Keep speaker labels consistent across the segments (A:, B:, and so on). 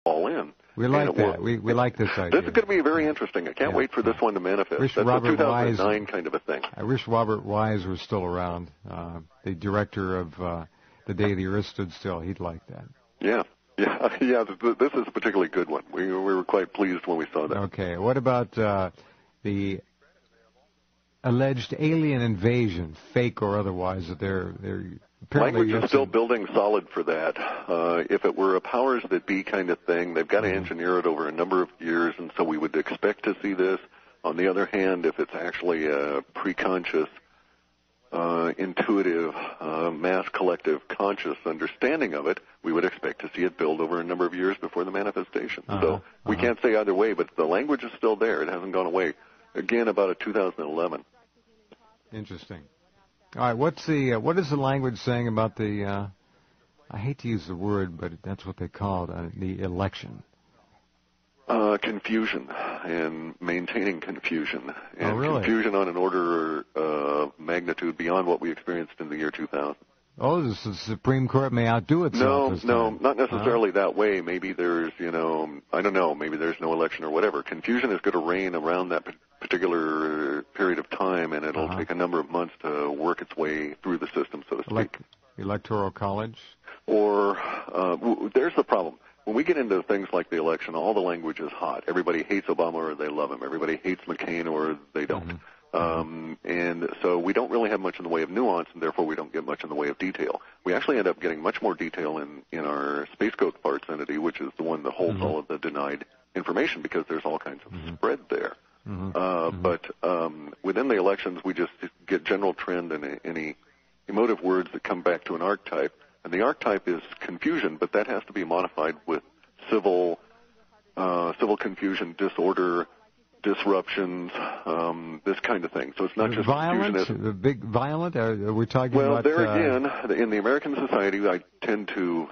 A: all in.
B: We like that. We like this idea.
A: This is going to be very interesting. I can't wait for this one to manifest. That's a 2009 kind of a thing.
B: I wish Robert Wise was still around, the director of The Day the Earth Stood Still. He'd like that.
A: Yeah. This is a particularly good one. We were quite pleased when we saw that.
B: Okay. What about the alleged alien invasion, fake or otherwise, that they're
A: language is still building solid for that. If it were a powers that be kind of thing, they've got to engineer it over a number of years, and so we would expect to see this. On the other hand, if it's actually a preconscious, intuitive, mass collective conscious understanding of it, we would expect to see it build over a number of years before the manifestation. So we can't say either way, but the language is still there. It hasn't gone away. Again, about a 2011.
B: Interesting. All right, what is the language saying about the, I hate to use the word, but that's what they call it, the election?
A: Confusion and maintaining confusion. And
B: really?
A: Confusion on an order of magnitude beyond what we experienced in the year 2000.
B: Oh, the Supreme Court may outdo itself.
A: No, not necessarily that way. Maybe there's, I don't know, maybe there's no election or whatever. Confusion is going to reign around that particular period of time, and it'll take a number of months to work its way through the system, so to speak.
B: Electoral college?
A: Or there's the problem. When we get into things like the election, all the language is hot. Everybody hates Obama or they love him. Everybody hates McCain or they don't. And so we don't really have much in the way of nuance, and therefore we don't get much in the way of detail. We actually end up getting much more detail in our Space Coast Parts entity, which is the one that holds all of the denied information, because there's all kinds of spread there. But within the elections, we just get general trend and any emotive words that come back to an archetype. And the archetype is confusion, but that has to be modified with civil confusion, disorder, disruptions, this kind of thing. So it's not just
B: violence. The big violent. Are we talking about?
A: Well, there again, in the American society, I tend to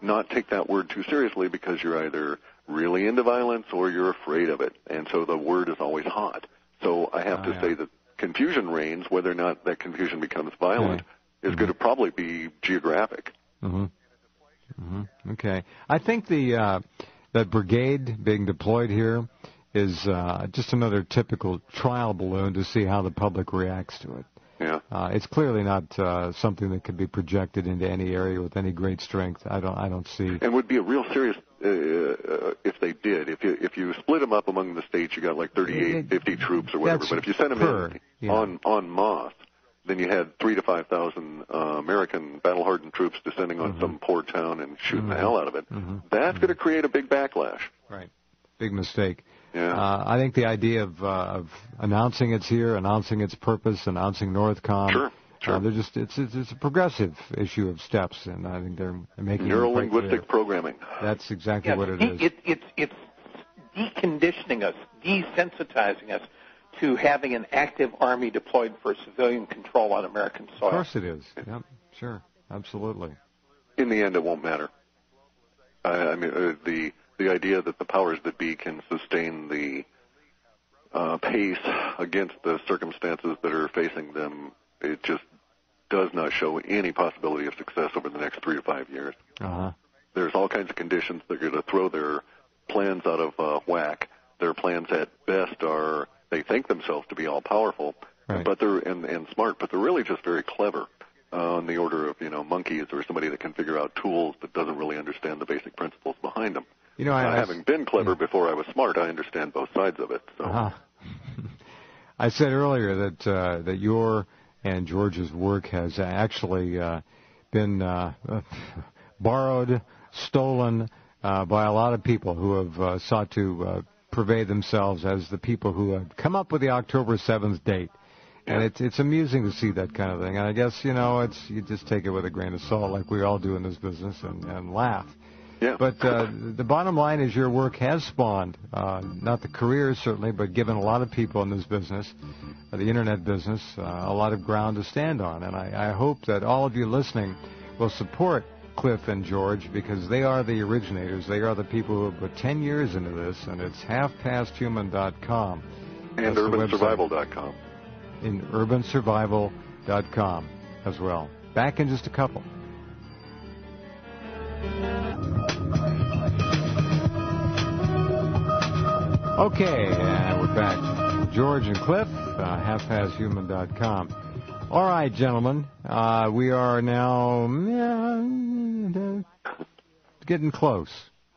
A: not take that word too seriously, because you're either really into violence or you're afraid of it, and so the word is always hot. So I have to say that confusion reigns. Whether or not that confusion becomes violent is going to probably be geographic.
B: Okay. I think that brigade being deployed here is just another typical trial balloon to see how the public reacts to it.
A: Yeah.
B: It's clearly not something that could be projected into any area with any great strength. I don't see. And
A: would be a real serious if they did. If you split them up among the states, you got like 38, 50 troops or whatever. But if you sent them in en masse, then you had 3,000 to 5,000 American battle-hardened troops descending on some poor town and shooting the hell out of it. That's going to create a big backlash.
B: Right. Big mistake.
A: Yeah.
B: I think the idea of announcing it's here, announcing its purpose, announcing Northcom.
A: Sure.
B: They're just it's a progressive issue of steps, and I think they're making
A: neuro-linguistic programming.
B: That's exactly what it is.
C: It's deconditioning us, desensitizing us to having an active army deployed for civilian control on American soil.
B: Of course it is. Yep, sure, absolutely.
A: In the end, it won't matter. I mean, the idea that the powers that be can sustain the pace against the circumstances that are facing them, it just does not show any possibility of success over the next 3 to 5 years. There's all kinds of conditions that are going to throw their plans out of whack. Their plans at best are, they think themselves to be all powerful, but they're and smart, but they're really just very clever, on the order of monkeys or somebody that can figure out tools but doesn't really understand the basic principles behind them. Having been clever before I was smart, I understand both sides of it. So.
B: I said earlier that your and George's work has actually been borrowed, stolen by a lot of people who have sought to purvey themselves as the people who have come up with the October 7th date. And it's amusing to see that kind of thing. And I guess, you just take it with a grain of salt like we all do in this business and laugh.
A: Yeah.
B: But the bottom line is your work has spawned, not the careers certainly, but given a lot of people in this business, the Internet business, a lot of ground to stand on. And I hope that all of you listening will support Clif and George, because they are the originators. They are the people who have put 10 years into this, and it's halfpasthuman.com.
A: And urbansurvival.com.
B: In urbansurvival.com as well. Back in just a couple. Okay, and we're back. George and Clif, halfpasthuman.com. All right, gentlemen, we are now getting close.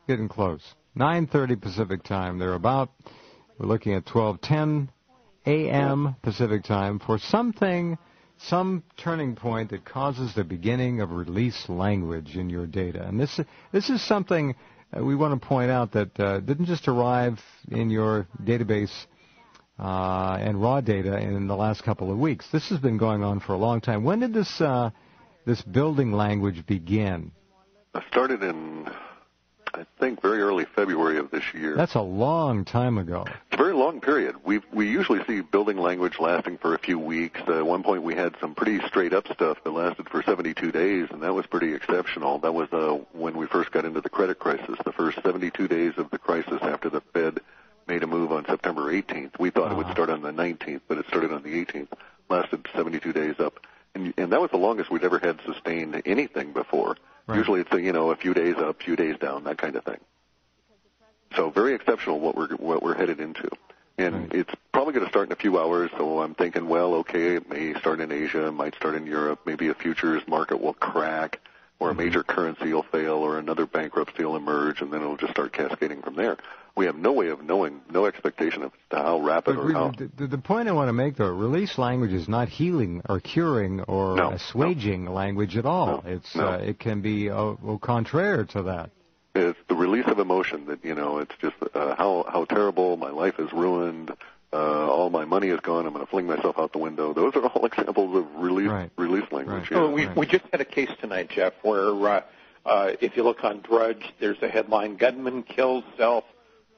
B: 9:30 Pacific time, they're about. We're looking at 12:10 a.m. Pacific time for some turning point that causes the beginning of release language in your data. And this is something we want to point out that didn't just arrive in your database and raw data in the last couple of weeks. This has been going on for a long time. When did this building language begin?
A: I started in, I think, very early February of this year.
B: That's a long time ago.
A: It's a very long period. We usually see building language lasting for a few weeks. At one point we had some pretty straight-up stuff that lasted for 72 days, and that was pretty exceptional. That was when we first got into the credit crisis, the first 72 days of the crisis after the Fed made a move on September 18th. We thought it would start on the 19th, but it started on the 18th, lasted 72 days up. And that was the longest we'd ever had sustained anything before. Right. Usually it's a few days up, few days down, that kind of thing. So very exceptional what we're headed into. And It's probably going to start in a few hours, so I'm thinking, well, okay, it may start in Asia, it might start in Europe, maybe a futures market will crack, or a major currency will fail, or another bankruptcy will emerge, and then it'll just start cascading from there. We have no way of knowing, no expectation of how rapid or how.
B: The point I want to make, though, release language is not healing or curing or assuaging language at all. It can be au contraire to that.
A: It's the release of emotion that, it's just how terrible, my life is ruined, all my money is gone, I'm going to fling myself out the window. Those are all examples of release language.
C: Right. Yeah. We just had a case tonight, Jeff, where if you look on Drudge, there's a headline, Gunman kills self,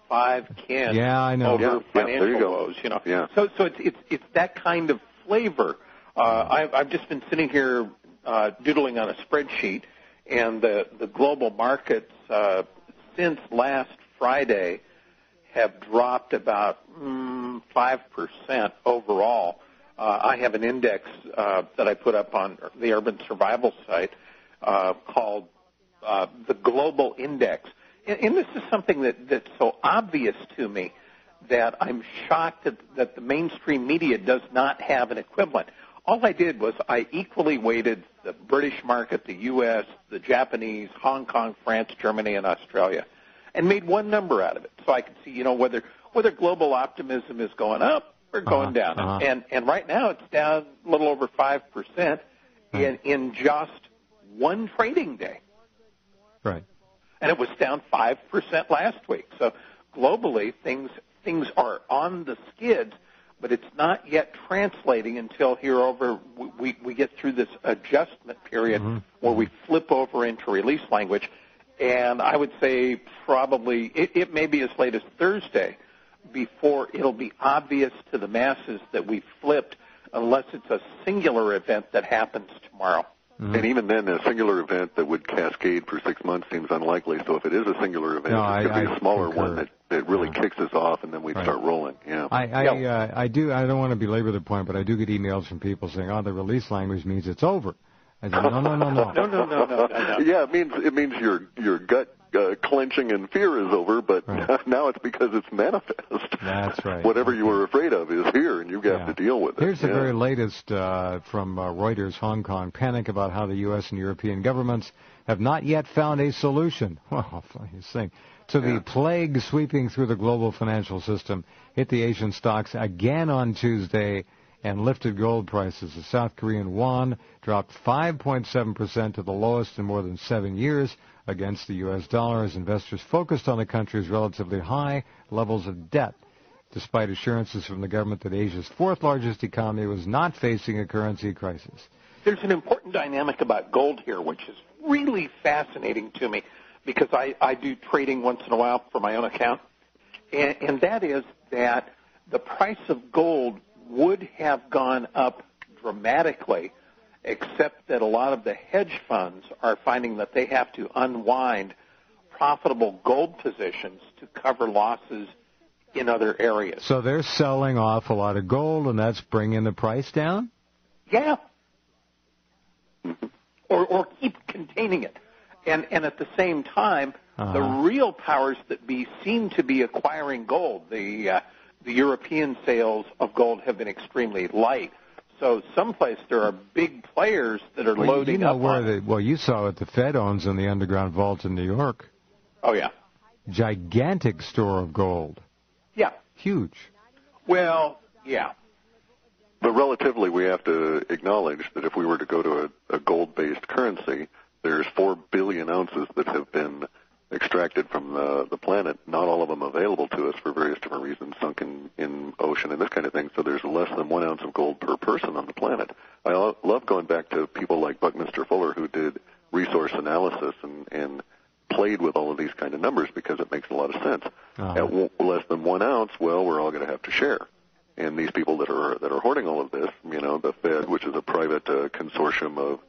C: 5 kids over financial woes.
A: Yeah.
C: So it's that kind of flavor. I've just been sitting here doodling on a spreadsheet, and the global markets since last Friday have dropped about 5% overall. I have an index that I put up on the Urban Survival site called the Global Index. And this is something that's so obvious to me that I'm shocked that the mainstream media does not have an equivalent. All I did was I equally weighted the British market, the U.S., the Japanese, Hong Kong, France, Germany, and Australia, and made one number out of it so I could see, whether global optimism is going up or going down. And right now it's down a little over 5% in just one trading day.
B: Right.
C: And it was down 5% last week. So globally, things are on the skids, but it's not yet translating until we get through this adjustment period where we flip over into release language. And I would say probably it may be as late as Thursday before it'll be obvious to the masses that we flipped, unless it's a singular event that happens tomorrow.
A: And even then, a singular event that would cascade for 6 months seems unlikely. So if it is a singular event, it's going to be a smaller one that really kicks us off, and then we'd start rolling. Yeah.
B: I don't want to belabor the point, but I do get emails from people saying, "Oh, the release language means it's over." I said, no.
C: No.
A: Yeah, it means your gut clenching and fear is over, but now it's because it's manifest.
B: That's right.
A: Whatever you were afraid of is here, and you have to deal with it.
B: Here's the very latest from Reuters, Hong Kong. Panic about how the U.S. and European governments have not yet found a solution. Well, funniest thing. To the plague sweeping through the global financial system, hit the Asian stocks again on Tuesday and lifted gold prices. The South Korean won dropped 5.7% to the lowest in more than 7 years against the U.S. dollar as investors focused on the country's relatively high levels of debt, despite assurances from the government that Asia's fourth largest economy was not facing a currency crisis.
C: There's an important dynamic about gold here, which is really fascinating to me, because I do trading once in a while for my own account, and that is that the price of gold would have gone up dramatically, except that a lot of the hedge funds are finding that they have to unwind profitable gold positions to cover losses in other areas.
B: So they're selling off a lot of gold, and that's bringing the price down?
C: Yeah. Or keep containing it. And at the same time, The real powers that be seem to be acquiring gold. The European sales of gold have been extremely light. So someplace there are big players that are loading up on it.
B: Well, you saw what the Fed owns in the underground vault in New York.
C: Oh, yeah.
B: Gigantic store of gold.
C: Yeah.
B: Huge.
C: Well, yeah.
A: But relatively, we have to acknowledge that if we were to go to a gold-based currency, there's 4 billion ounces that have been extracted from the planet, not all of them available to us for various different reasons, sunk in ocean and this kind of thing. So there's less than 1 ounce of gold per person on the planet. I love going back to people like Buckminster Fuller, who did resource analysis and played with all of these kind of numbers, because it makes a lot of sense. At less than 1 ounce, well, we're all going to have to share. And these people that are hoarding all of this, the Fed, which is a private consortium of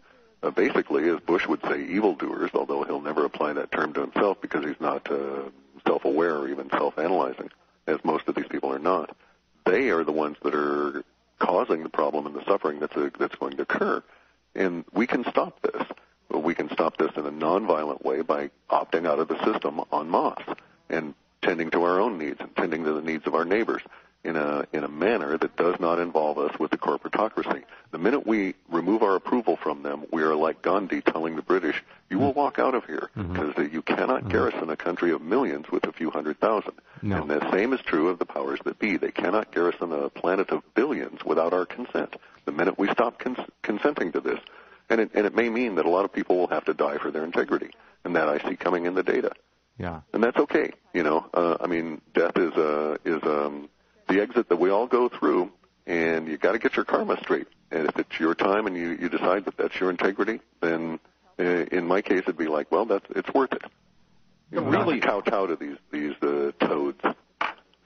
A: basically, as Bush would say, evildoers, although he'll never apply that term to himself because he's not self-aware or even self-analyzing, as most of these people are not. They are the ones that are causing the problem and the suffering that's going to occur. And we can stop this. We can stop this in a nonviolent way by opting out of the system en masse and tending to our own needs and tending to the needs of our neighbors in a manner that does not involve us with the corporatocracy. The minute we remove our approval from them, we are like Gandhi telling the British, you will walk out of here, because you cannot garrison a country of millions with a few 100,000. No. And the same is true of the powers that be. They cannot garrison a planet of billions without our consent. The minute we stop consenting to this, and it may mean that a lot of people will have to die for their integrity, and that I see coming in the data.
B: Yeah.
A: And that's okay. Death is the exit that we all go through, and you got to get your karma straight. And if it's your time and you decide that that's your integrity, then in my case it'd be like, well, it's worth it. Really kowtow to these toads.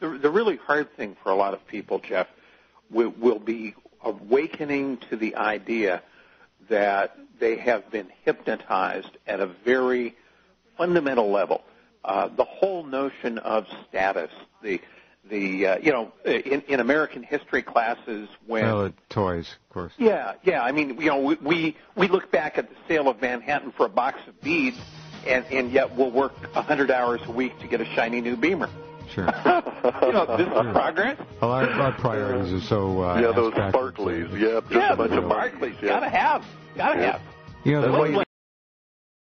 C: The really hard thing for a lot of people, Jeff, will be awakening to the idea that they have been hypnotized at a very fundamental level. The whole notion of status, in American history classes when
B: toys, of course.
C: Yeah. I mean, we look back at the sale of Manhattan for a box of beads, and yet we'll work 100 hours a week to get a shiny new Beamer.
B: Sure.
C: This is progress.
B: Well, our priorities are so
A: those sparklies. Yeah, just a bunch of
C: sparklies. Gotta have.
B: The way